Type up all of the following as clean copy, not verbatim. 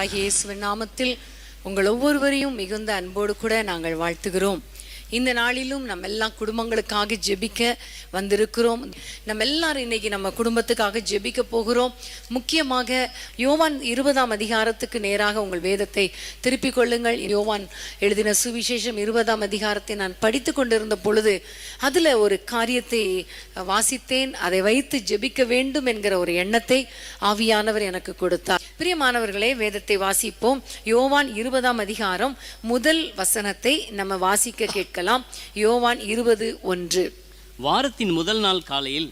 ஆண்டவராகிய இயேசுவின் நாமத்தில் உங்கள் ஒவ்வொருவரையும் மிகுந்த அன்போடு கூட நாங்கள் வாழ்த்துகிறோம். இந்த நாளிலும் நம்ம எல்லாம் குடும்பங்களுக்காக ஜெபிக்க வந்திருக்கிறோம். நம்ம எல்லாரும் இன்னைக்கு நம்ம குடும்பத்துக்காக ஜெபிக்க போகிறோம். முக்கியமாக யோவான் 20ஆம் அதிகாரத்துக்கு நேராக உங்கள் வேதத்தை திருப்பிக் கொள்ளுங்கள். யோவான் எழுதின சுவிசேஷம் 20ஆம் அதிகாரத்தை நான் படித்து கொண்டிருந்த பொழுது அதில் ஒரு காரியத்தை வாசித்தேன். அதை வைத்து ஜெபிக்க வேண்டும் என்கிற ஒரு எண்ணத்தை ஆவியானவர் எனக்கு கொடுத்தார். பிரியமானவர்களே, வேதத்தை வாசிப்போம். யோவான் 20ஆம் அதிகாரம் முதல் வசனத்தை நம்ம வாசிக்க கேட்கலாம். யோவான் 20:1. வாரத்தின் முதல் நாள் காலையில்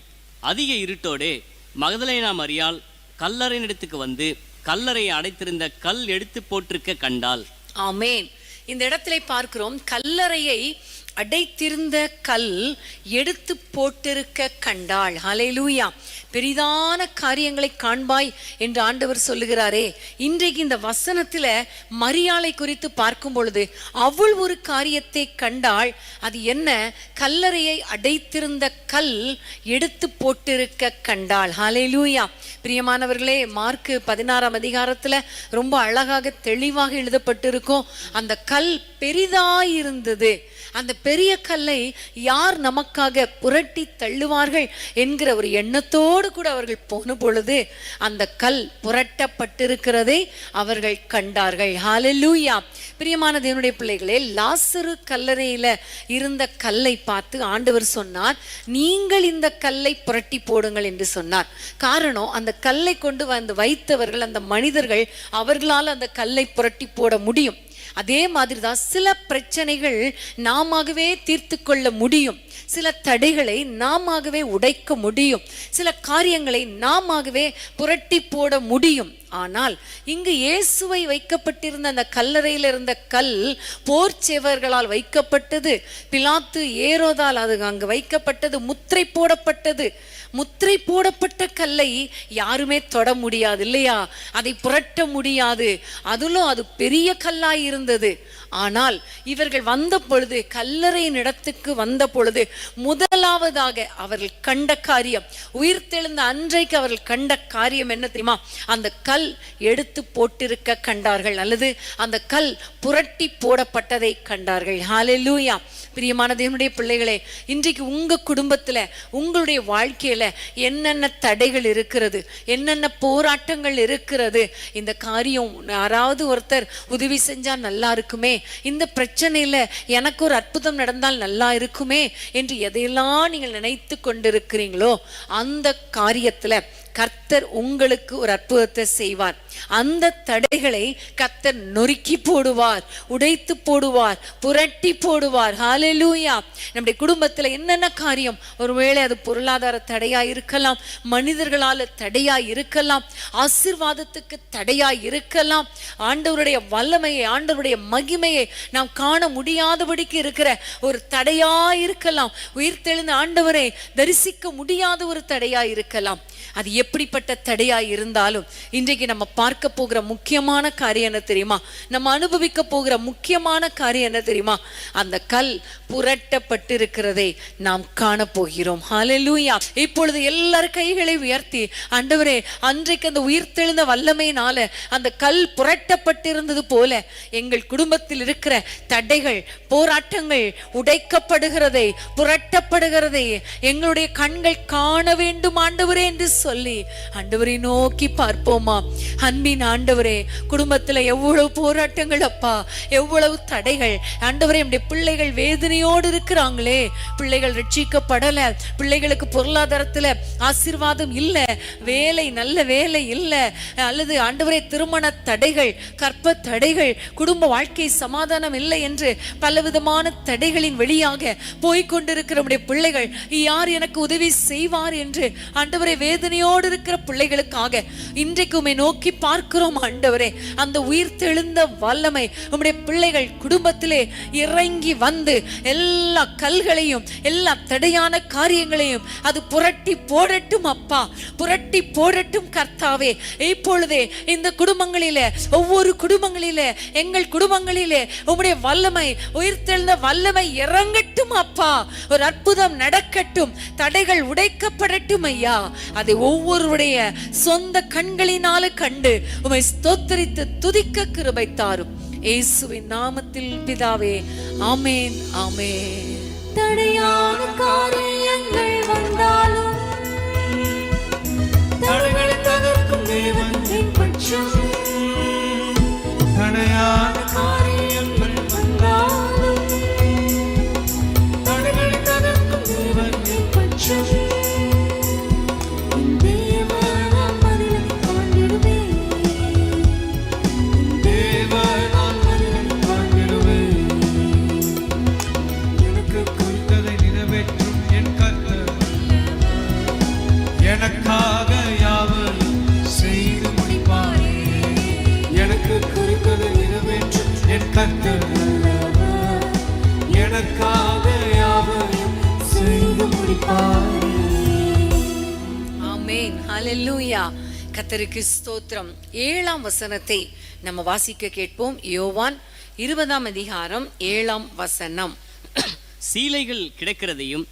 அதிக இருட்டோடே மகதலேனா மரியாள் கல்லறையினிடத்துக்கு வந்து கல்லறையை அடைத்திருந்த கல் எடுத்து போட்டிருக்க கண்டாள். ஆமேன். இந்த இடத்துல பார்க்கிறோம், கல்லறையை அடைத்திருந்த கல் எடுத்து போட்டிருக்க கண்டாள். ஹல்லேலூயா. பெரிதான காரியங்களை காண்பாய் என்று ஆண்டவர் சொல்லுகிறாரே. இன்றைக்கு இந்த வசனத்துல மரியாளை குறித்து பார்க்கும் பொழுது அவள் ஒரு காரியத்தை கண்டாள். அது என்ன? கல்லறையை அடைத்திருந்த கல் எடுத்து போட்டிருக்க கண்டாள். ஹல்லேலூயா. பிரியமானவர்களே, மார்க்கு 16ஆம் அதிகாரத்துல ரொம்ப அழகாக தெளிவாக எழுதப்பட்டிருக்கும். அந்த கல் பெரிதாயிருந்தது. அந்த பெரிய கல்லை யார் நமக்காக புரட்டி தள்ளுவார்கள் என்கிற ஒரு எண்ணத்தோடு கூட அவர்கள் போன பொழுது அந்த கல் புரட்டப்பட்டிருக்கிறதை அவர்கள் கண்டார்கள். ஹல்லேலூயா. பிரியமான தேவனுடைய பிள்ளைகளே, லாசரு கல்லறையில இருந்த கல்லை பார்த்து ஆண்டவர் சொன்னார், நீங்கள் இந்த கல்லை புரட்டி போடுங்கள் என்று சொன்னார். காரணம், அந்த கல்லை கொண்டு வந்து வைத்தவர்கள், அந்த மனிதர்கள், அவர்களால் அந்த கல்லை புரட்டி போட முடியும். அதே மாதிரிதான் சில பிரச்சனைகள் நாமவே தீர்த்து கொள்ள முடியும். சில தடைகளை நாமவே உடைக்க முடியும். சில காரியங்களை நாமவே புரட்டி போட முடியும். ஆனால் இங்கு இயேசுவை வைக்கப்பட்டிருந்த அந்த கல்லறையில் இருந்த கல் போர்ச்சேவர்களால் வைக்கப்பட்டது. பிலாத்து ஏரோதால் அது அங்கு வைக்கப்பட்டது. முத்திரை போடப்பட்டது. முத்திரை போடப்பட்ட கல்லை யாருமே தொட முடியாது இல்லையா? அதை புரட்ட முடியாது. அதிலும் அது பெரிய கல்லாய் இருந்தது. ஆனால் இவர்கள் வந்த பொழுது, கல்லறையின் இடத்துக்கு வந்த பொழுது, முதலாவதாக அவர்கள் கண்ட காரியம், உயிர்த்தெழுந்த அன்றைக்கு அவர்கள் கண்ட காரியம் என்ன தெரியுமா? அந்த கல் எடுத்து போட்டிருக்க கண்டார்கள், அல்லது அந்த கல் புரட்டி போடப்பட்டதை கண்டார்கள். ஹல்லேலூயா. பிரியமான தேவனுடைய பிள்ளைகளே, இன்றைக்கு உங்க குடும்பத்துல, உங்களுடைய வாழ்க்கையில என்னென்ன தடைகள் இருக்கிறது, என்னென்ன போராட்டங்கள் இருக்கிறது, இந்த காரியம் யாராவது ஒருத்தர் உதவி செஞ்சா நல்லா இருக்குமே, இந்த பிரச்சனையில எனக்கு ஒரு அற்புதம் நடந்தால் நல்லா இருக்குமே என்று எதையெல்லாம் நீங்கள் நினைத்து கொண்டிருக்கிறீங்களோ அந்த காரியத்துல கர்த்தர் உங்களுக்கு ஒரு அற்புதத்தை செய்வார். அந்த தடைகளை கர்த்தர் நொறுக்கி போடுவார், உடைத்து போடுவார், புரட்டி போடுவார். ஹல்லேலூயா. நம்முடைய குடும்பத்துல என்னென்ன காரியம், ஒருவேளை அது பொருளாதார தடையா இருக்கலாம், மனிதர்களால தடையா இருக்கலாம், ஆசீர்வாதத்துக்கு தடையா இருக்கலாம், ஆண்டவருடைய வல்லமையை, ஆண்டவருடைய மகிமையை நாம் காண முடியாதபடிக்கு இருக்கிற ஒரு தடையா இருக்கலாம், உயிர்த்தெழுந்த ஆண்டவரை தரிசிக்க முடியாத ஒரு தடையா இருக்கலாம். அது எப்படிப்பட்ட தடையா இருந்தாலும் இன்றைக்கு நம்ம பார்க்க போகிற முக்கியமான காரியம் என்ன தெரியுமா? நம்ம அனுபவிக்க போகிற முக்கியமான காரியம் என்ன தெரியுமா? அந்த கல் புரட்டப்பட்டிருக்கிறதை நாம் காண போகிறோம். ஹல்லேலூயா. இப்பொழுது எல்லாரும் கைகளை உயர்த்தி, ஆண்டவரே, அன்றைக்கு அந்த உயிர்த்தெழுந்த வல்லமையினால அந்த கல் புரட்டப்பட்டிருந்தது போல எங்கள் குடும்பத்தில் இருக்கிற தடைகள், போராட்டங்கள் உடைக்கப்படுகிறதை, புரட்டப்படுகிறதை எங்களுடைய கண்கள் காண வேண்டும் ஆண்டவரே என்று சொல்லி ஆண்டவரை நோக்கி பார்ப்போமா? அன்பின் ஆண்டவரே, குடும்பத்துல எவ்வளவு போராட்டங்கள் அப்பா, எவ்வளவு தடைகள் ஆண்டவரே. நம்முடைய பிள்ளைகள் வேதனையோடு இருக்கிறாங்களே, பிள்ளைகள் ரட்சிக்கப்படல, பிள்ளைகளுக்கு பொருளாதாரத்துல ஆசீர்வாதம் இல்ல, வேலை, நல்ல வேலை இல்ல, அல்லது ஆண்டவரே திருமண தடைகள், கற்ப தடைகள், குடும்ப வாழ்க்கை சமாதானம் இல்லை என்று பலவிதமான தடைகளின் வெளியாக போய்கொண்டிருக்கிற நம்முடைய பிள்ளைகள், யார் எனக்கு உதவி செய்வார் என்று ஆண்டவரே வேதனையோடு இருக்கிற பிள்ளைகளுக்காக இன்றைக்கு உம்மை நோக்கி பார்க்கிறோம் ஆண்டவரே. அந்த உயிர்த்தெழுந்த வல்லமை உம்முடைய பிள்ளைகள் குடும்பத்திலே இறங்கி வந்து எல்லா கல்களையும், எல்லா தடையான காரியங்களையும் அது புரட்டி போடட்டும் அப்பா, புரட்டி போடட்டும் கர்த்தாவே. இப்பொழுதே இந்த குடும்பங்களிலே, ஒவ்வொரு குடும்பங்களிலே, எங்கள் குடும்பங்களிலே உம்முடைய வல்லமை, உயிர்த்தெழுந்த வல்லமை இறங்கட்டும் அப்பா. ஒரு அற்புதம் நடக்கட்டும், தடைகள் உடைக்கப்படட்டும் ஐயா. அதை ஒவ்வொரு ஒவ்வொருடைய சொந்த கண்களினால கண்டு உம்மை ஸ்தோத்திரித்து துதிக்க கிருபை தாரும். இயேசுவின் நாமத்தில் பிதாவே, ஆமென், ஆமென். தடையான காரியங்கள் வந்தாலும் தடைகளை தகர்க்கும் தேவன் என் பட்சம். தடையான காரியங்கள் வந்தாலும் தடைகளை தகர்க்கும் தேவன் என் பட்சம். தேவனால் மனிதனை காண்பிடுவேன், தேவனால் மனிதனை காண்பிடுவேன். எனக்கு குறித்ததை நிறைவேற்றும் என் கர்த்தர் எனக்காக யாவையும் செய்து முடிப்பாரே. எனக்கு குறித்ததை நிறைவேற்றும் என் கர்த்தர் எனக்காக யாவையும் செய்து முடிப்பாரே. ஆமென், ஹல்லேலூயா. கர்த்தருக்கு ஸ்தோத்திரம். 7ஆம் வசனத்தை நம்ம வாசிக்க கேட்போம். யோவான் 20ஆம் அதிகாரம் 7ஆம் வசனம். சீலைகள் கிடக்கிறதையும்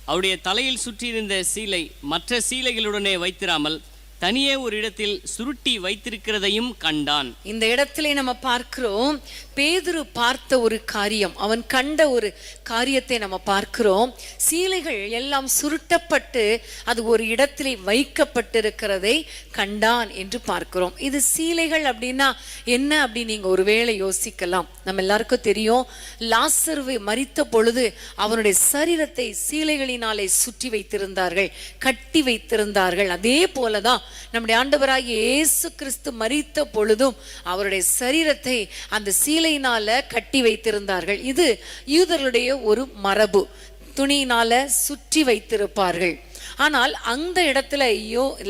அவருடைய தலையில் சுற்றியிருந்த சீலை மற்ற சீலைகளுடனே வைத்திராமல் தனியே ஒரு இடத்தில் சுருட்டி வைத்திருக்கிறதையும் கண்டான். இந்த இடத்திலே நம்ம பார்க்கிறோம், பேதுரு பார்த்த ஒரு காரியம், அவன் கண்ட ஒரு காரியத்தை நம்ம பார்க்கிறோம். சீலைகள் எல்லாம் சுருட்டப்பட்டு அது ஒரு இடத்திலே வைக்கப்பட்டிருக்கிறதை கண்டான் என்று பார்க்கிறோம். இது சீலைகள் அப்படின்னா என்ன அப்படின்னு நீங்க ஒருவேளை யோசிக்கலாம். நம்ம எல்லாருக்கும் தெரியும், லாசரு மரித்த பொழுது அவனுடைய சரீரத்தை சீலைகளினாலே சுற்றி வைத்திருந்தார்கள், கட்டி வைத்திருந்தார்கள். அதே போலதான் நம்முடைய ஆண்டவராகிய இயேசு கிறிஸ்து மரித்த பொழுதும் அவருடைய சரீரத்தை அந்த சீலையினால கட்டி வைத்திருந்தார்கள். இது யூதர்களுடைய ஒரு மரபு, துணியினால சுற்றி வைத்திருப்பார்கள். ஆனால் அந்த இடத்துல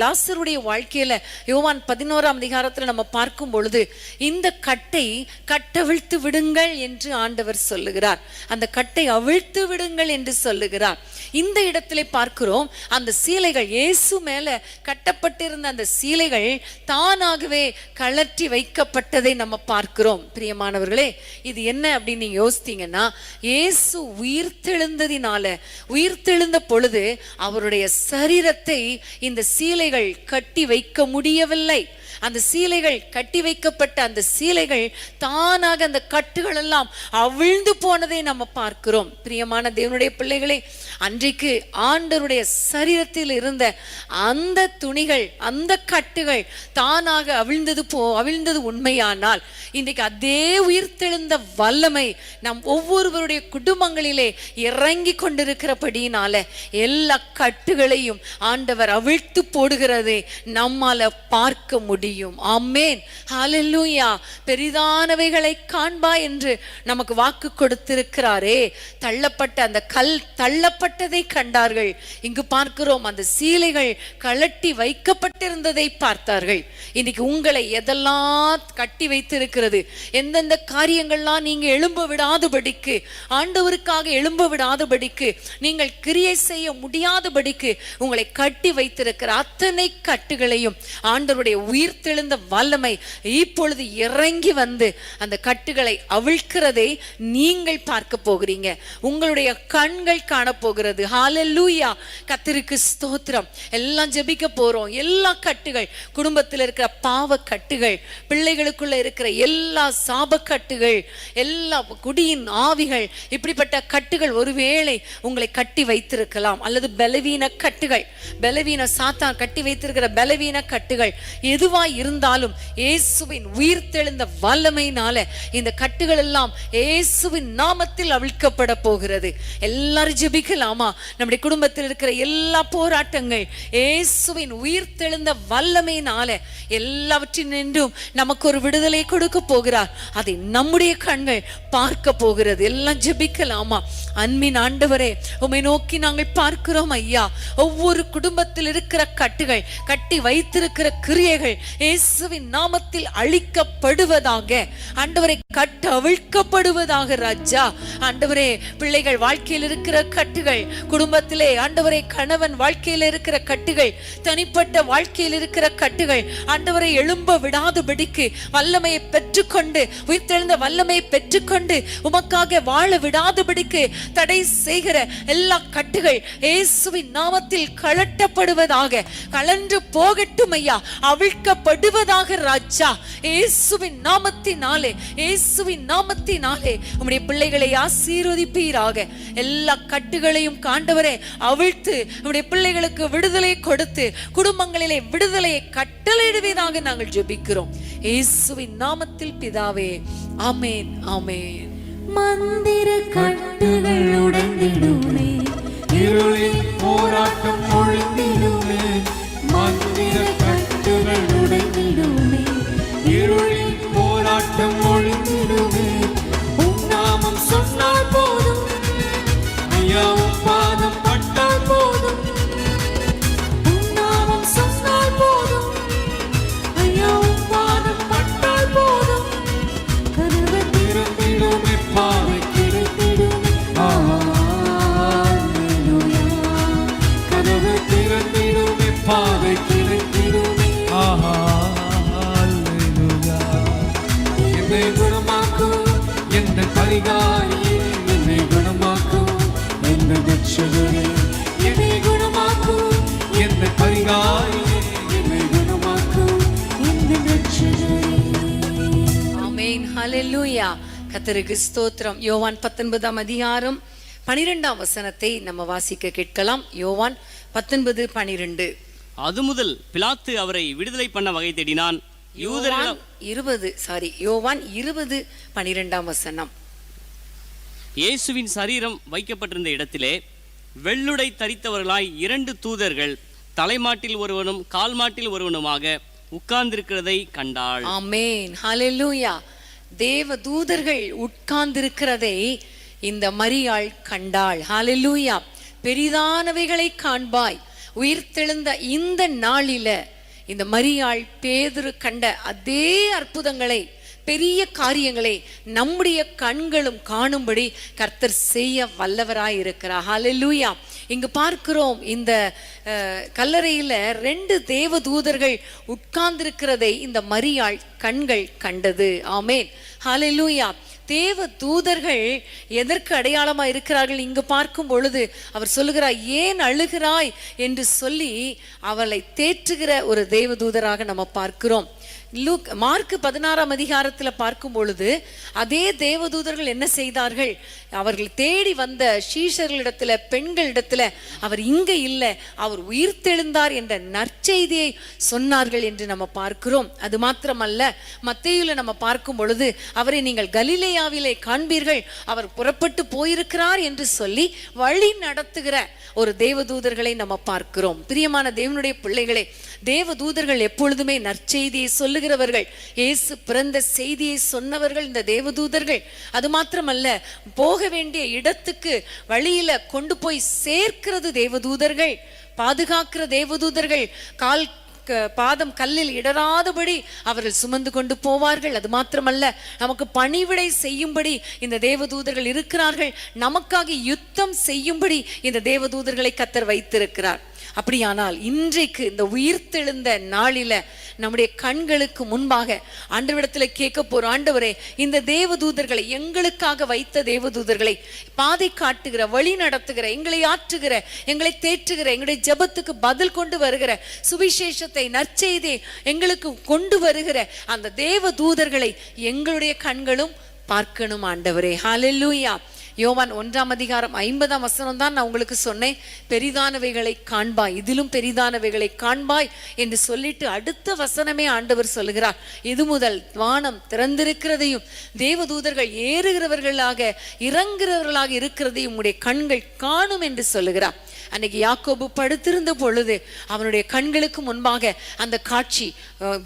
லாசருடைய வாழ்க்கையில யோவான் 11ஆம் அதிகாரத்துல நம்ம பார்க்கும் பொழுது இந்த கட்டை கட்டவிழ்த்து விடுங்கள் என்று ஆண்டவர் சொல்லுகிறார். அந்த கட்டை அவிழ்த்து விடுங்கள் என்று சொல்லுகிறார். இந்த இடத்திலே பார்க்கிறோம், அந்த சீலைகள், இயேசு மேல கட்டப்பட்டிருந்த அந்த சீலைகள் தானாகவே கழற்றி வைக்கப்பட்டதை நம்ம பார்க்கிறோம். பிரியமானவர்களே, இது என்ன அப்படின்னு நீங்க யோசித்தீங்கன்னா, இயேசு உயிர்த்தெழுந்த பொழுது அவருடைய சரீரத்தை இந்த சீலைகள் கட்டி வைக்க முடியவில்லை. அந்த சீலைகள் கட்டி வைக்கப்பட்ட அந்த சீலைகள் தானாக அந்த கட்டுகள் எல்லாம் அவிழ்ந்து போனதை நம்ம பார்க்கிறோம். பிரியமான தேவனுடைய பிள்ளைகளே, அன்றைக்கு ஆண்டவருடைய சரீரத்தில் இருந்த அந்த துணிகள், அந்த கட்டுகள் தானாக அவிழ்ந்தது உண்மையானால், இன்றைக்கு அதே உயிர்த்தெழுந்த வல்லமை நம் ஒவ்வொருவருடைய குடும்பங்களிலே இறங்கி கொண்டிருக்கிறபடியினால எல்லா கட்டுகளையும் ஆண்டவர் அவிழ்த்து போடுகிறதை நம்மால பார்க்க முடியும். ஆமென், ஹல்லேலூயா. பெரிதானவைகளை காண்பா என்று நமக்கு வாக்கு கொடுத்திருக்கிறாரே. தள்ளப்பட்ட அந்த கல் தள்ளப்பட்டதை கண்டார்கள். இங்கு பார்க்கிறோம், அந்த சீலைகள் கழட்டி வைக்கப்பட்டிருந்ததை பார்த்தார்கள். இன்னைக்கு உங்களை எதெல்லாம் கட்டி வைத்திருக்கிறது, எந்தெந்த காரியங்கள்லாம் நீங்க எழும்ப விடாதபடிக்கு, ஆண்டவருக்காக எழும்ப விடாதபடிக்கு, நீங்கள் கிரியை செய்ய முடியாதபடிக்கு உங்களை கட்டி வைத்திருக்கிற அத்தனை கட்டுகளையும் ஆண்டவருடைய உயிர்த்தெழுந்த வல்லமை இப்பொழுது இறங்கி வந்து அந்த கட்டுகளை அவிழ்க்கிறதை நீங்கள் பார்க்க போகிறீங்க. உங்களுடைய கண்கள் காணப்போகிறது. ஹல்லேலூயா, கர்த்தருக்கு ஸ்தோத்திரம். எல்லாம் ஜெபிக்க போறோம். எல்லா கட்டுகள், குடும்பத்தில் இருக்கிற பாவ கட்டுகள், பிள்ளைகளுக்குள்ள இருக்கிற எல்லா சாப கட்டுகள், எல்லா குடியின் ஆவிகள், இப்படிப்பட்ட கட்டுகள் ஒருவேளை உங்களை கட்டி வைத்திருக்கலாம். அல்லது பலவீன கட்டுகள், பலவீன சாத்தான் கட்டி வைத்திருக்கிற பலவீன கட்டுகள் எதுவாய் இருந்தாலும் இயேசுவின் உயிர்த்தெழுந்த வல்லமையினால இந்த கட்டுகள் எல்லாம் இயேசுவின் நாமத்தில் அவிழ்க்கப்பட போகிறது. எல்லாரும் ஜெபிக்கலாமா? நம்முடைய குடும்பத்தில் இருக்கிற எல்லா போராட்டங்கள் இயேசுவின் உயிர்த்தெழுந்த வல்லமையினால எல்லாவற்றினின்றும் நமக்கு ஒரு விடுதலை கொடுக்க போகிறார். அதை நம்முடைய கண்கள் பார்க்க போகிறது. எல்லாம் ஜெபிக்கலாமா? அன்பின் ஆண்டவரே, உம்மை நோக்கி நாங்கள் பார்க்கிறோம் ஐயா. ஒவ்வொரு குடும்பத்தில் இருக்கிற கட்டுகள், கட்டி வைத்திருக்கிற கிரியைகள் இயேசுவின் நாமத்தில் அழிக்கப்படுவதாக. ஆண்டவரை கட்டு அவிழ்க்கப்படுவதாக ராஜா. ஆண்டவரே, பிள்ளைகள் வாழ்க்கையில் இருக்கிற கட்டுகள், குடும்பத்திலே ஆண்டவரே கணவன் வாழ்க்கையில் இருக்கிற கட்டுகள், தனிப்பட்ட வாழ்க்கையில் இருக்கிற கட்டுகள் ஆண்டவரை எழும்ப விடாதபடிக்கு வல்லமையை பெற்றுக்கொண்டு, உயிர்த்தெழுந்த வல்லமையை பெற்றுக்கொண்டு உமக்காக வாழ விடாதபடிக்கு தடை செய்கிற எல்லா கட்டுகள் இயேசுவின் நாமத்தில் கழட்டப்படுவதாக. கலன்று போகட்டும் ஐயா, அவிழ்க்கப்படுவதாக ராஜா. இயேசுவின் நாமத்தினாலே, இயேசுவின் நாமத்தினாலே உம்முடைய பிள்ளைகளை ஆசீர்வதிப்பீராக. எல்லா கட்டுகளையும் ஆண்டவரே அவிழ்த்து உம்முடைய பிள்ளைகளுக்கு விடுதலை கொடுத்து குடும்பங்களிலே விடுதலையை கட்டளையிடுவதாக நாங்கள் ஜெபிக்கிறோம் இயேசுவின் நாமத்தில் பிதாவே, ஆமென், ஆமென். மந்திர கட்டுகள் உடைந்திடுமே, இருளின் போராட்டம் ஒழிந்திடுமே. மந்திர கட்டுகள் உடைந்திடுமே, இருளின் போராட்டம் ஒழிந்திடுமே. உம் நாமம் சொன்னால் போதும் ஐயா, உம் பாதம் பட்டால் போதும். உம் நாமம் சொன்னால் போதும் ஐயா, உம் பாதம் பட்டால் போதும். கதவு திறந்திடுமே, பாதை கிடைத்திடுமே. ஹல்லேலூயா, கதவு திறந்திடுமே, பாதை கிடைத்திடுமே. ஹல்லேலூயா. என்னை குணமாக்கும் என்ற பரிகாரியே, என்னை குணமாக்கும் என்ற ரட்சகரே. என்னை குணமாக்கும் என்ற பரிகாரியே, என்னை குணமாக்கும் இந்த ரட்சகரே. ஆமென், ஹல்லேலூயா. கர்த்தருக்கு ஸ்தோத்திரம். யோவான் 19ஆம் அதிகாரம் 12ஆம் வசனத்தை நம்ம வாசிக்க கேட்கலாம். யோவான் 19:12. அது முதல் பிலாத்து அவரை விடுதலை பண்ண வகை தேடினான். யூதர்கள் யோவான் 20:12ஆம் வசனம். இயேசுவின் சரீரம் வைக்கப்பட்டிருந்த இடத்திலே வெள்ளுடை தரித்தவர்களாய் 2 தூதர்கள் தலைமாட்டில் ஒருவனும் கால்மாட்டில் ஒருவனுமாக உட்கார்ந்திருக்கிறதை கண்டாள். ஆமென், ஹல்லேலூயா. தேவ தூதர்கள் உட்கார்ந்திருக்கிறதை இந்த மரியாள் கண்டாள். ஹல்லேலூயா. பெரிதானவைகளை காண்பாய். உயிர்த்தெழுந்த இந்த நாளில இந்த மரியாள் பேதுரு கண்ட அதே அற்புதங்களை, பெரிய காரியங்களை நம்முடைய கண்களும் காணும்படி கர்த்தர் செய்ய வல்லவராய் இருக்கிறார். ஹல்லேலூயா. இங்கு பார்க்கிறோம், இந்த கல்லறையில 2 தேவ தூதர்கள் உட்கார்ந்திருக்கிறதை இந்த மரியாள் கண்கள் கண்டது. ஆமென், ஹல்லேலூயா. தேவ தூதர்கள் எதற்கு அடையாளமா இருக்கிறார்கள்? இங்கு பார்க்கும் பொழுது அவர் சொல்லுகிறார், ஏன் அழுகிறாய் என்று சொல்லி அவளை தேற்றுகிற ஒரு தேவ தூதராக நம்ம பார்க்கிறோம். மார்க் 16ஆம் அதிகாரத்துல பார்க்கும் பொழுது அதே தேவதூதர்கள் என்ன செய்தார்கள்? அவர்கள் தேடி வந்த சீஷர்களிடத்துல, பெண்களிடத்துல அவர் இங்க இல்லை, அவர் உயிர்த்தெழுந்தார் என்ற நற்செய்தியை சொன்னார்கள் என்று நம்ம பார்க்கிறோம். அது மாத்திரமல்ல, மத்தேயுல நம்ம பார்க்கும் பொழுது அவரை நீங்கள் கலிலேயாவிலே காண்பீர்கள், அவர் புறப்பட்டு போயிருக்கிறார் என்று சொல்லி வழி நடத்துகிற ஒரு தேவதூதர்களை நம்ம பார்க்கிறோம். பிரியமான தேவனுடைய பிள்ளைகளே, தேவதூதர்கள் எப்பொழுதுமே நற்செய்தியை சொல்லுகிறவர்கள். இயேசு பிறந்த செய்தியை சொன்னவர்கள் இந்த தேவதூதர்கள். அது மாத்திரமல்ல, போக வேண்டிய இடத்துக்கு வழியில கொண்டு போய் சேர்க்கிறது தேவதூதர்கள், பாதுகாக்கிற தேவதூதர்கள். பாதம் கல்லில் இடராதபடி அவர்கள் சுமந்து கொண்டு போவார்கள். அது மாத்திரமல்ல, நமக்கு பணிவிடை செய்யும்படி இந்த தேவதூதர்கள் இருக்கிறார்கள். நமக்காக யுத்தம் செய்யும்படி இந்த தேவதூதர்களை கர்த்தர் வைத்திருக்கிறார். அப்படியானால் இன்றைக்கு இந்த உயிர்த்தெழுந்த நாளில நம்முடைய கண்களுக்கு முன்பாக ஆண்டவரிடத்துல கேட்க போறோம், ஆண்டவரே, இந்த தேவதூதர்களை, எங்களுக்காக வைத்த தேவதூதர்களை, பாதை காட்டுகிற, வழி நடத்துகிற, எங்களை ஆற்றுகிற, எங்களை தேற்றுகிற, எங்களுடைய ஜெபத்துக்கு பதில் கொண்டு வருகிற, சுவிசேஷத்தை, நற்செய்தியை எங்களுக்கு கொண்டு வருகிற அந்த தேவதூதர்களை எங்களுடைய கண்களும் பார்க்கணும் ஆண்டவரே. ஹல்லேலூயா. யோவான் 1ஆம் அதிகாரம் 50ஆம் வசனம் தான் நான் உங்களுக்கு சொன்னேன், பெரிதானவைகளை காண்பாய், இதிலும் பெரிதானவைகளை காண்பாய் என்று சொல்லிட்டு அடுத்த வசனமே ஆண்டவர் சொல்லுகிறார், இது முதல் வானம் திறந்திருக்கிறதையும் தேவதூதர்கள் ஏறுகிறவர்களாக இறங்குகிறவர்களாக இருக்கிறதையும் உங்களுடைய கண்கள் காணும் என்று சொல்லுகிறார். அன்னைக்கு யாக்கோபு படுத்திருந்த பொழுது அவனுடைய கண்களுக்கு முன்பாக அந்த காட்சி,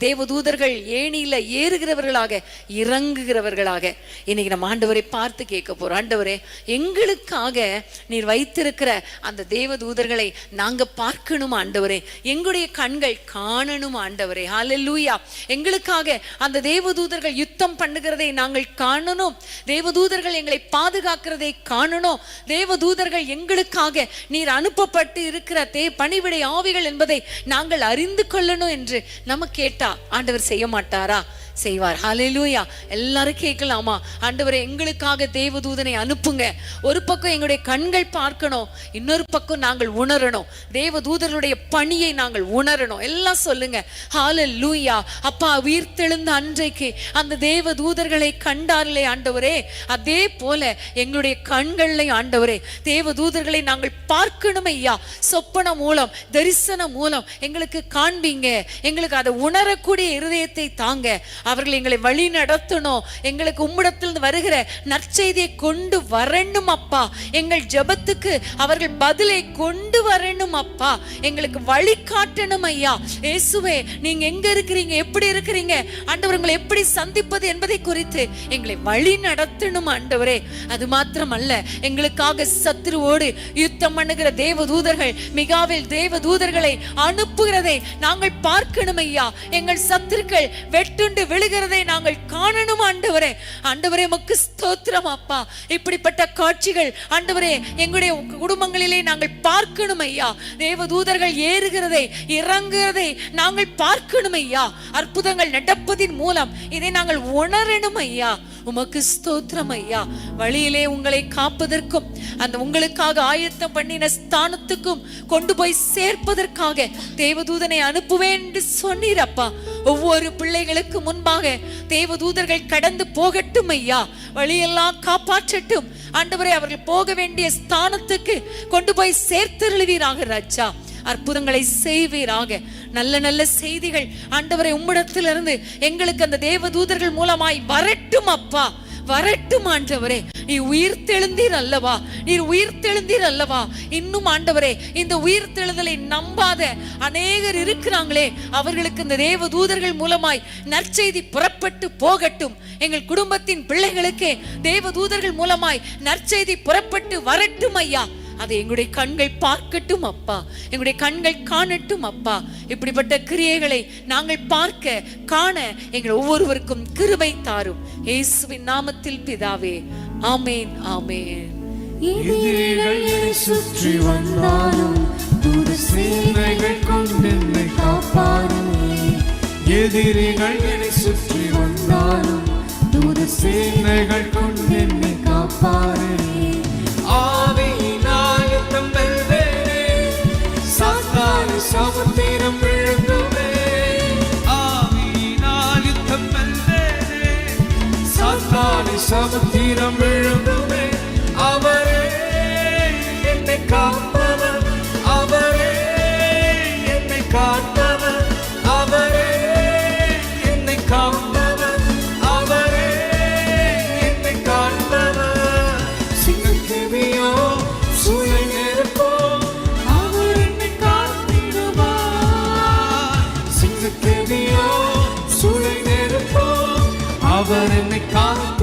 தேவதூதர்கள் ஏணியில ஏறுகிறவர்களாக இறங்குகிறவர்களாக. இன்னைக்கு நம்ம ஆண்டவரை பார்த்து கேட்க போறோம், ஆண்டவரே எங்களுக்காக நீர் வைத்திருக்கிற அந்த தேவதூதர்களை நாங்க பார்க்கணும் ஆண்டவரே, எங்களுடைய கண்கள் காணணும் ஆண்டவரே. ஹல்லேலூயா. எங்களுக்காக அந்த தேவதூதர்கள் யுத்தம் பண்ணுகிறதை நாங்கள் காணணும், தேவதூதர்கள் எங்களை பாதுகாக்கிறதை காணணும், தேவதூதர்கள் எங்களுக்காக நீர் அனுப்பப்பட்டு இருக்கிற பணிவிடை ஆவிகள் என்பதை நாங்கள் அறிந்து கொள்ளணும் என்று நம்ம கேட்டா ஆண்டவர் செய்ய மாட்டாரா? செய்வார். ஹல்லேலூயா. எல்லாரும் கேட்கலாமா? ஆண்டவரே எங்களுக்காக தேவதூதனை அனுப்புங்க. ஒரு பக்கம் எங்களுடைய கண்கள் பார்க்கணும், இன்னொரு பக்கம் நாங்கள் உணரணும், தேவதூதர்களுடைய பணியை நாங்கள் உணரணும். எல்லாம் சொல்லுங்க ஹல்லேலூயா. அப்பா உயிர்த்தெழுந்த அன்றைக்கு அந்த தேவதூதர்களை கண்டார்களே ஆண்டவரே, அதே போல எங்களுடைய கண்களை ஆண்டவரே தேவதூதர்களை நாங்கள் பார்க்கணும் ஐயா. சொப்பனம் மூலம் தரிசனம் மூலம் எங்களுக்கு காண்பீங்க, எங்களுக்கு அதை உணரக்கூடிய இருதயத்தை தாங்க. அவர்கள் எங்களை வழி நடத்தணும், எங்களுக்கு உம்மிடத்திலிருந்து வருகிற நற்செய்தியை கொண்டு வரணும் அப்பா. எங்கள் ஜெபத்துக்கு அவர்கள் பதிலை கொண்டு வரணும் அப்பா. எங்களுக்கு வழி காட்டணும் ஐயா. இயேசுவே நீங்க எங்க இருக்கிறீங்க, எப்படி இருக்கிறீங்க ஆண்டவர், உங்களை எப்படி சந்திப்பது என்பதை குறித்து எங்களை வழி நடத்தணும் ஆண்டவரே. அது மாத்திரமல்ல, எங்களுக்காக சத்துருவோடு யுத்தம் பண்ணுகிற தேவதூதர்கள், மிகாவேல் தேவதூதர்களை அனுப்புகிறதை நாங்கள் பார்க்கணும் ஐயா. எங்கள் சத்துருக்கள் வெட்டுண்டு விழுகிறதை நாங்கள் காணணும் ஆண்டவரே. ஆண்டவரே உமக்கு ஸ்தோத்திரம் அப்பா. இப்படிப்பட்ட காட்சிகள் ஆண்டவரே எங்களுடைய குடும்பங்களிலே நாங்கள் பார்க்கணும் ஐயா. தேவதூதர்கள் ஏறுகிறதை இறங்குகிறதை நாங்கள் பார்க்கணும் ஐயா. அற்புதங்கள் நடப்பதின் மூலம் இதை நாங்கள் உணரணும் ஐயா. உமக்கு ஸ்தோத்திரம் ஐயா. வழியிலே உங்களை காப்பதற்கும் அந்த உங்களுக்காக ஆயத்தம் பண்ணின ஸ்தானத்துக்கும் கொண்டு போய் சேர்ப்பதற்காக தேவதூதனை அனுப்புவேன் என்று சொன்னீரப்பா. ஒவ்வொரு பிள்ளைகளுக்கு முன்பாக தேவதூதர்கள் கடந்து போகட்டும் ஐயா. வழியெல்லாம் காப்பாற்றட்டும் ஆண்டவரே. அவர்கள் போக வேண்டிய ஸ்தானத்துக்கு கொண்டு போய் சேர்த்தருளுவீராக ராஜா. அற்புதங்களை செய்வீராக. நல்ல நல்ல செய்திகள் ஆண்டவரை உம்மிடத்திலிருந்து எங்களுக்கு அந்த தேவதூதர்கள் மூலமாய் வரட்டும் அப்பா, வரட்டும் ஆண்டவரே. நீ உயிர்த்தெழுந்தீர் அல்லவா, நீர் உயிர்த்தெழுந்தீர் அல்லவா. இன்னும் ஆண்டவரே இந்த உயிர்த்தெழுதலை நம்பாத அநேகர் இருக்கிறாங்களே, அவர்களுக்கு இந்த தேவதூதர்கள் மூலமாய் நற்செய்தி புறப்பட்டு போகட்டும். எங்கள் குடும்பத்தின் பிள்ளைகளுக்கு தேவதூதர்கள் மூலமாய் நற்செய்தி புறப்பட்டு வரட்டும் ஐயா. அதை எங்களுடைய கண்கள் பார்க்கட்டும் அப்பா, எங்களுடைய கண்கள் காணட்டும் அப்பா. இப்படிப்பட்ட கிரியைகளை நாங்கள் பார்க்க காண எங்கள் ஒவ்வொருவருக்கும் கிருபை தாரும். இயேசுவின் நாமத்தில் பிதாவே, ஆமேன் ஆமேன். எதிரிகள் என்னை சுற்றி வந்தாலும் தூது சேனைகள் கொண்டு என்னை காப்பாரே. எதிரிகள் என்னை சுற்றி வந்தாலும் தூது சேனைகள் கொண்டு என்னை காப்பாரே. ஆவியினால் யுத்தம் வெல்வேனே, சாத்தானை சமுத்திரம் விழுங்குவே. ஆவியினால் யுத்தம் வெல்வேனே, சாத்தானை சமுத்திரம் விழுங்குவே. அவரே என்னை காப்பவர், அவரே என்னை காப்பவர், அவரே என்னை காப்பவர், அவரே என்னை காப்பவர். சிங்கக்கேவியோ சூளை நெருப்போ அவர் என்னை காத்திடுவார். சிங்கக்கேவியோ சூளை நெருப்போ அவர் என்னை காத்திடுவார்.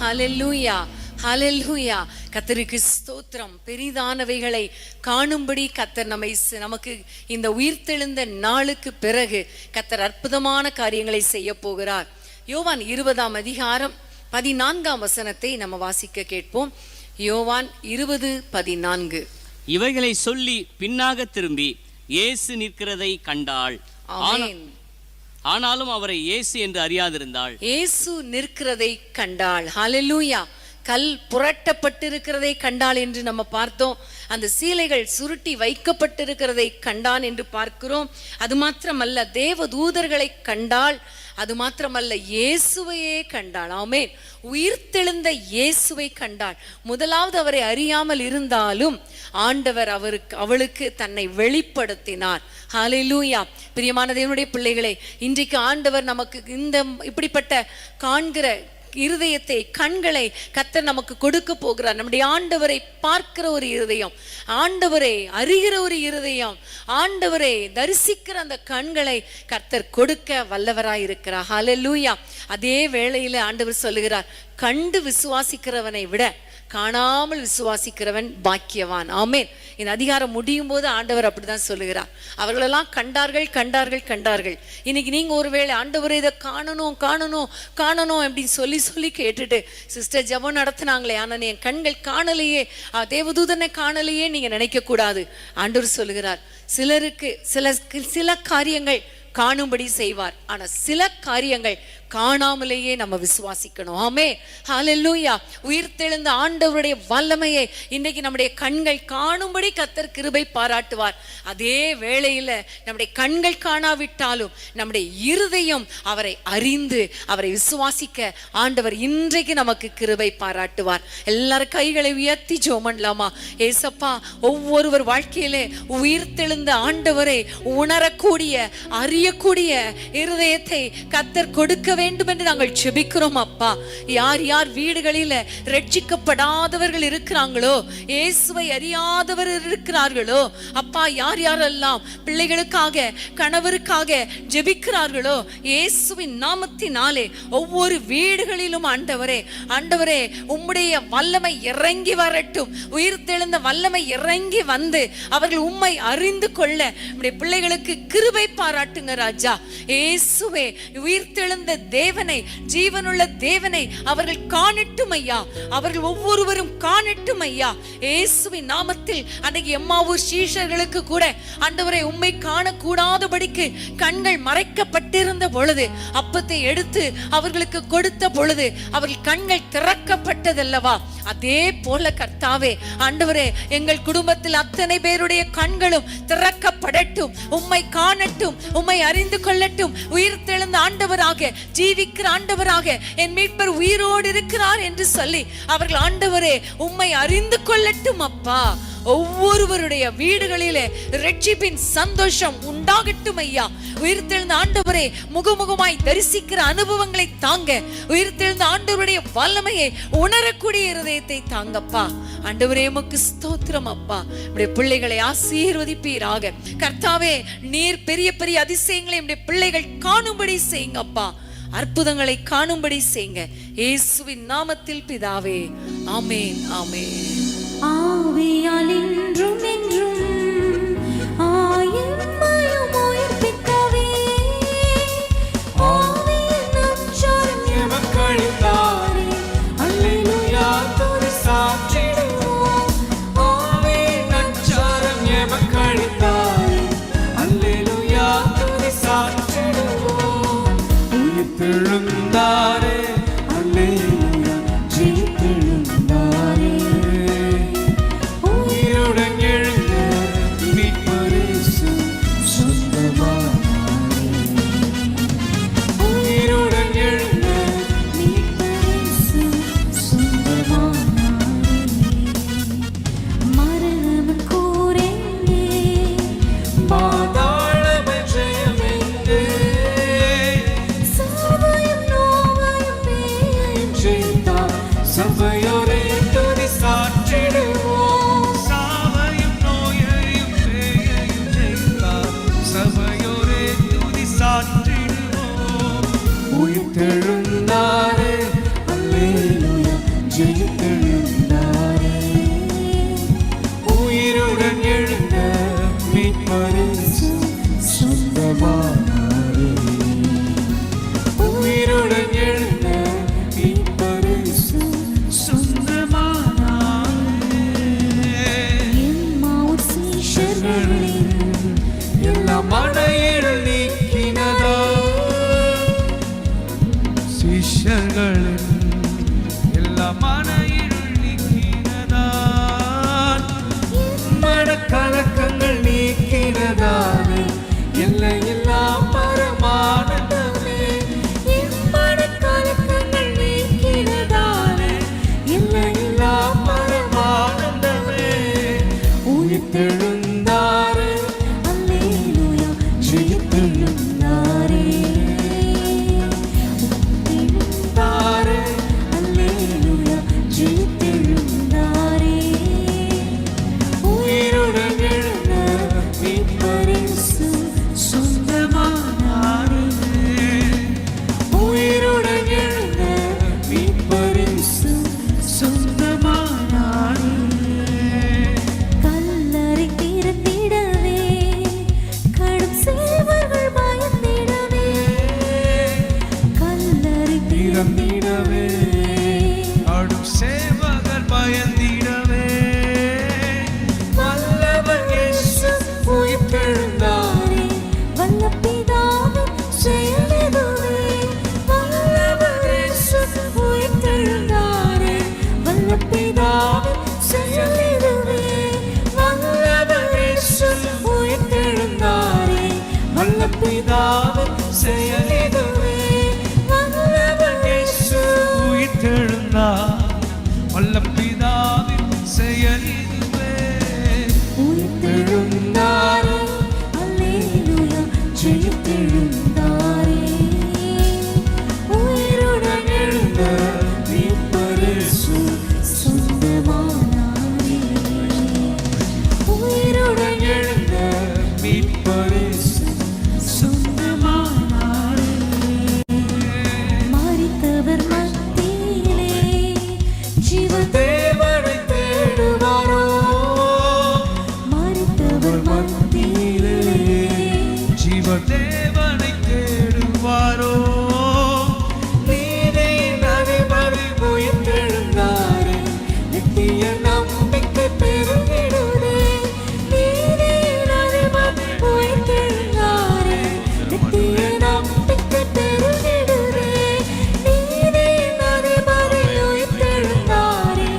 ஹல்லேலூயா, ஹல்லேலூயா. கர்த்தருக்கு ஸ்தோத்திரம். பெரிதானவைகளை காணும்படி கர்த்தர் நமக்கு இந்த உயிர்த்தெழுந்த நாளுக்கு பிறகு கர்த்தர் அற்புதமான காரியங்களை செய்ய போகிறார். யோவான் 20ஆம் அதிகாரம் 14ஆம் வசனத்தை நம்ம வாசிக்க கேட்போம். யோவான் 20:14. இவைகளை சொல்லி பின்னாக திரும்பி இயேசு நிற்கிறதை கண்டாள். ஆமென். ஆனாலும் அவரை இயேசு என்று அறியாதிருந்தாள். இயேசு நிற்கிறதை கண்டாள். ஹல்லேலூயா. கல் புரட்டப்பட்டிருக்கிறதை கண்டாள் என்று நம்ம பார்த்தோம். அந்த சீலைகள் சுருட்டி வைக்கப்பட்டிருக்கிறதை கண்டான் என்று பார்க்கிறோம். அது மாத்திரமல்ல, தேவதூதர்களை கண்டாள். அது மாத்திரமல்ல, இயேசுவையே கண்டாள். ஆமென். உயிர்த்தெழுந்த இயேசுவை கண்டாள். முதலாவது அவரை அறியாமல் இருந்தாலும் ஆண்டவர் அவளுக்கு தன்னை வெளிப்படுத்தினார். ஹல்லேலூயா. பிரியமான தேவனுடைய பிள்ளைகளே, இன்றைக்கு ஆண்டவர் நமக்கு இந்த இப்படிப்பட்ட காண்கிற இருதயத்தை, கண்களை கர்த்தர் நமக்கு கொடுக்க போகிறார். நம்முடைய ஆண்டவரை பார்க்கிற ஒரு இருதயம், ஆண்டவரை அறிகிற ஒரு இருதயம், ஆண்டவரை தரிசிக்கிற அந்த கண்களை கர்த்தர் கொடுக்க வல்லவராய் இருக்கிறார். ஹல்லேலூயா. அதே வேளையில ஆண்டவர் சொல்லுகிறார், கண்டு விசுவாசிக்கிறவனை விட காணாமல் விசுவாசிக்கிறவன் பாக்கியவான். ஆமென். இந்த அதிகாரம் முடியும் போது ஆண்டவர் அப்படிதான் சொல்லுகிறார். அவர்களெல்லாம் கண்டார்கள் கண்டார்கள் கண்டார்கள். இன்னைக்கு நீங்க ஒருவேளை ஆண்டவரை இதை காணணும் காணணும் காணணும் அப்படின்னு சொல்லி சொல்லி கேட்டுட்டு சிஸ்டர் ஜெபம் நடத்தினாங்களே, ஆனால் என் கண்கள் காணலையே, தேவதூதனை காணலையே நீங்க நினைக்க கூடாது. ஆண்டவர் சொல்லுகிறார், சிலருக்கு சில காரியங்கள் காணும்படி செய்வார், ஆனா சில காரியங்கள் காணாமலேயே நம்ம விசுவாசிக்கணும். ஆமே, ஹல்லேலூயா. உயிர்த்தெழுந்த ஆண்டவருடைய வல்லமையை இன்றைக்கு நம்முடைய கண்கள் காணும்படி கர்த்தர் கிருபை பாராட்டுவார். அதே வேளையில நம்முடைய கண்கள் காணாவிட்டாலும் நம்முடைய இருதயம் அவரை அறிந்து அவரை விசுவாசிக்க ஆண்டவர் இன்றைக்கு நமக்கு கிருபை பாராட்டுவார். எல்லாரும் கைகளை உயர்த்தி ஜெபம் பண்ணலாமா? ஏசப்பா, ஒவ்வொருவர் வாழ்க்கையிலே உயிர்த்தெழுந்த ஆண்டவரை உணரக்கூடிய அறியக்கூடிய இருதயத்தை கர்த்தர் கொடுக்க வேண்டும் என்று நாங்கள் ஜெபிக்கிறோம். அப்பா, யார் யார் வீடுகளில் ரட்சிக்கப்படாதவர்கள் இருக்கிறாங்களோ, இயேசுவை அறியாதவர்கள் இருக்கிறார்களோ, அப்பா, யார் யாரெல்லாம் பிள்ளைகளுக்காக கணவருக்காக ஜெபிக்கிறார்களோ, இயேசுவின் நாமத்தினாலே ஒவ்வொரு வீடுகளிலும் ஆண்டவரே, ஆண்டவரே, உம்முடைய வல்லமை இறங்கி வரட்டும். உயிர்த்தெழுந்த வல்லமை இறங்கி வந்து அவர்கள் உம்மை அறிந்து கொள்ள நம்முடைய பிள்ளைகளுக்கு கிருபை பாராட்டுங்க ராஜா. இயேசுவே, உயிர்த்தெழுந்த தேவனை, ஜீவனுள்ள தேவனை அவர்கள் காணட்டும் ஐயா. அவர்கள் ஒவ்வொருவரும் காணட்டும் ஐயா. இயேசுவின் நாமத்தில் அன்றைக்கு எம்மாவூர் சீஷர்களுக்கு கூட ஆண்டவரை உம்மை காணக்கூடாதபடிக்கு கண்கள் மறைக்கப்பட்டிருந்த பொழுது அப்பத்தை எடுத்து அவர்களுக்கு கொடுத்த பொழுது அவர்கள் கண்கள் திறக்கப்பட்டதல்லவா? அதே போல கர்த்தாவே, ஆண்டவரே, எங்கள் குடும்பத்தில் அத்தனை பேருடைய கண்களும் திறக்கப்படட்டும், உம்மை காணட்டும், உம்மை அறிந்து கொள்ளட்டும். உயிர்த்தெழுந்த ஆண்டவராக, ஜீவிக்கிற ஆண்டவராக என் மீட்பர் உயிரோடு இருக்கிறார் என்று சொல்லி அவர்கள் ஆண்டவரே உம்மை அறிந்து கொள்ளட்டும். அப்பா, ஒவ்வொருவருடைய வீடுகளிலே ரட்சிப்பின் சந்தோஷம் உண்டாகட்டும் ஐயா. உயிர்த்தெழுந்த ஆண்டவரே முகமுகமாய் தரிசிக்கிற அனுபவங்களை தாங்க, உயிர்த்தெழுந்த ஆண்டவருடைய வல்லமையை உணரக்கூடிய இருதயத்தை தாங்கப்பா. ஆண்டவரே, உமக்கு ஸ்தோத்திரம் அப்பா. நம்முடைய பிள்ளைகளை ஆசீர்வதிப்பீராக கர்த்தாவே. நீர் பெரிய பெரிய அதிசயங்களை நம்முடைய பிள்ளைகள் காணும்படி செய்யுங்கப்பா. அற்புதங்களை காணும்படி செய்யுங்க. இயேசுவின் நாமத்தில் பிதாவே, ஆமென், ஆமென். ஆவியால் இன்றும் என்றும் ஆயம்மையும் உயிர்ப்பிக்கவே ஆவியின் நற்சரம் எமக்களித்தாரே. அல்லேலூயா, துதி சாற்றிடுவோம். ஆவியின் நற்சரம் எமக்களித்தாரே. அல்லேலூயா, துதி சாற்றிடுவோம். உயிர்த்தெழுந்தாரே, அல்லேலூயா, ஜெயித்தெழுந்தாரே. உயிருடன் எழுந்த செயல் இதுவே. வல்லவன் இயேசு உயிர்த்தெழுந்தார், வல்ல பிதாவின் செயல் இதுவே. உயிர்த்தெழுந்தாரே, அல்லேலூயா, ஜெயித்தெழுந்தாரே. உயிருடன் எழுந்த மீட்பரேசு சொந்தமானாரே. உயிருடன் எழுந்த மீட்பரேசு சொந்தமானாரே. மரித்தவர் மத்தியிலே தேவனை தேடுவாரோ, மரித்தவர் மத்தியிலே ஜீவதேவனை தேடுவாரோ. நீதியின் அதிபதி உயிர்த்தெழுந்தாரே, நித்திய நம்பிக்கை பெருகிடுதே. நீதியின் அதிபதி உயிர்த்தெழுந்தாரே, நித்திய நம்பிக்கை பெருகிடுதே. நீதியின் அதிபதி உயிர்த்தெழுந்தாரே,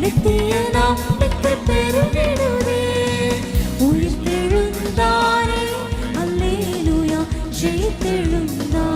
நித்திய நம்பிக்கை பெருகிடுதே. உயிர்த்தெழுந்தாரே, அல்லேலூயா, ஜெயித்தெழுந்தாரே.